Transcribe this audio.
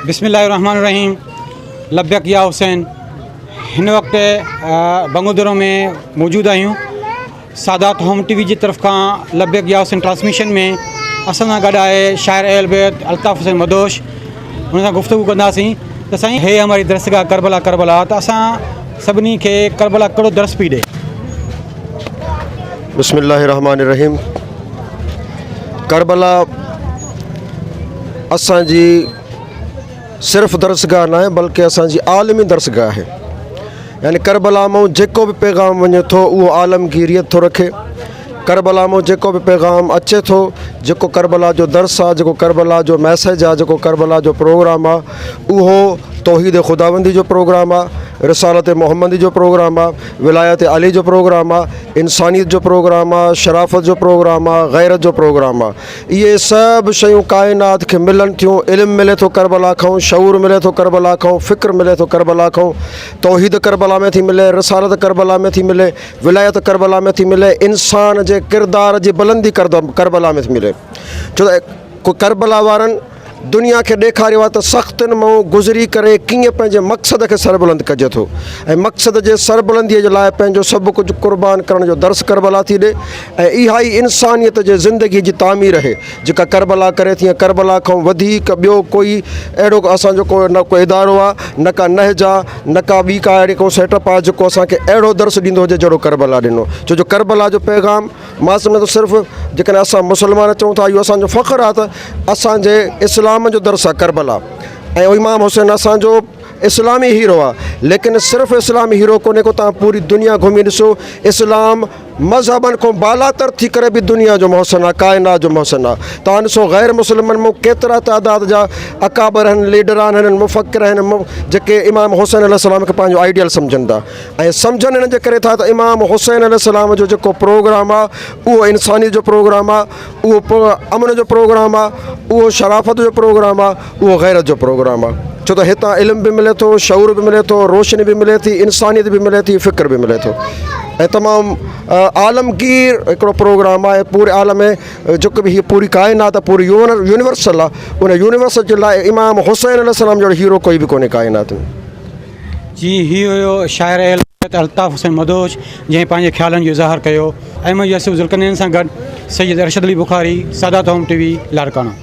बिस्मिल्लाहिर्रहमानिर्रहीम। लब्बैक या हुसैन। हिन वक्त बंगोदरो में मौजूद आहियूं। सादात होम टीवी जी तरफ़ का लब्बैक या हुसैन ट्रांसमिशन में असां सां गॾु आहे शाइर अहल बैत अल्ताफ़ हुसैन मदोश। उन सां गुफ्तगू कंदासीं त साईं हे हमारी दरसगाह करबला करबला त असां सभिनी खे करबला कहिड़ो दर्स पई ॾे। बिस्मिल्लाहिर्रहमानिर्रहीम। करबला असांजी सिर्फ़ दरसगाह न आहे बल्कि असांजी आलमी दरसगाह है। यानी करबला में जेको भी पैगाम वञे थो उहो आलमगीरियत थो रखे। करबला में जेको भी पैगाम अचे थो, जेको करबला जो दर्स आहे, जेको करबला जो मैसेज आहे, जेको करबला जो प्रोग्राम आहे, उहो तौहीद खुदाबंदी जो प्रोग्राम आहे, रिसालत मोहम्मदी जो प्रोग्राम आहे, विलायत अली जो प्रोग्राम आहे, इंसानियत जो प्रोग्राम आहे, शराफ़त जो प्रोग्राम आहे, गैरत जो प्रोग्राम आहे। इहे सभु शयूं काइनात खे मिलनि थियूं। इल्मु मिले थो करबला खां, शऊर मिले थो करबला खां, फ़िक्र मिले थो करबला खां, तौहीद करबला में थी मिले, रिसालत करबला में थी मिले, विलायत करबला में थी मिले, इंसान जे किरदार जी बुलंदी करबला में थी मिले। छो त करबला वारनि दुनिया के ॾेखारियो आहे त सख़्तनि मां गुज़री करे कीअं पंहिंजे मक़सद खे सरबुलंद कजे थो ऐं मक़सद जे सरबुलंदीअ जे लाइ पंहिंजो सभु कुझु क़ुर्बान करण जो दर्स करबला थी ॾे। ऐं इहा ई इंसानियत जे ज़िंदगी जी तामीर आहे जेका करबला करे थी। करबला खां वधीक ॿियो कोई अहिड़ो असांजो न को इदारो आहे, न का नहज आहे, न का ॿी का अहिड़ी को सेटअप आहे जेको असांखे अहिड़ो दर्स ॾींदो हुजे जहिड़ो करबला ॾिनो। छो जो करबला जो पैगाम मां सम्झां थो सिर्फ़ु जेकॾहिं असां मुस्लमान चऊं था इहो असांजो फ़ख़्रु आहे त असांजे इस्लाम जो दर्स आहे करबला। ऐं इमाम हुसैन असांजो इस्लामी हीरो आहे, लेकिन सिर्फ़ु इस्लामी हीरो कोन्हे को। तव्हां पूरी दुनिया घुमी ॾिसो, इस्लाम मज़हबनि खां बालातर थी करे बि दुनिया जो मोहसिन आहे, काइनात जो मोहसिन आहे। तव्हां ॾिसो गैर मुस्लिमनि में केतिरा तइदाद जा अकाबर आहिनि, लीडर आहिनि, मुफ़क्किर आहिनि जेके इमाम हुसैन अलैहिस्सलाम खे पंहिंजो आइडियल सम्झनि था। ऐं सम्झनि हिन जे करे था त इमाम हुसैन अलैहिस्सलाम जो जेको प्रोग्राम आहे उहो इंसानियत जो प्रोग्राम आहे, उहो अमन जो प्रोग्राम आहे, उहो शराफ़त जो प्रोग्राम आहे, उहो गैरत जो प्रोग्राम आहे। छो त हितां इल्मु बि मिले थो, शऊर बि मिले थो, रोशनी भी मिले थी, इंसानियत भी मिले थी, फ़िक्र भी मिले थो। ऐं तमामु आलमगीर हिकिड़ो प्रोग्राम आहे पूरे आलम में। जेको बि हीअ पूरी काइनात आहे, पूरी यूनिवर्सल आहे, उन यूनिवर्सल जे लाइ इमाम हुसैन अलैहिस्सलाम जहिड़ो हीरो कोई बि कोन्हे काइनात में। जी, हीअ हुयो शाइर अहल बैत अल्ताफ़ हुसैन मदोश जंहिं पंहिंजे ख़्यालनि जो इज़हार कयो। अहमद यूसुफ ज़ुल्करनैन सां गॾु सैयद अरशद अली बुखारी, सादात होम टीवी, लाड़काना।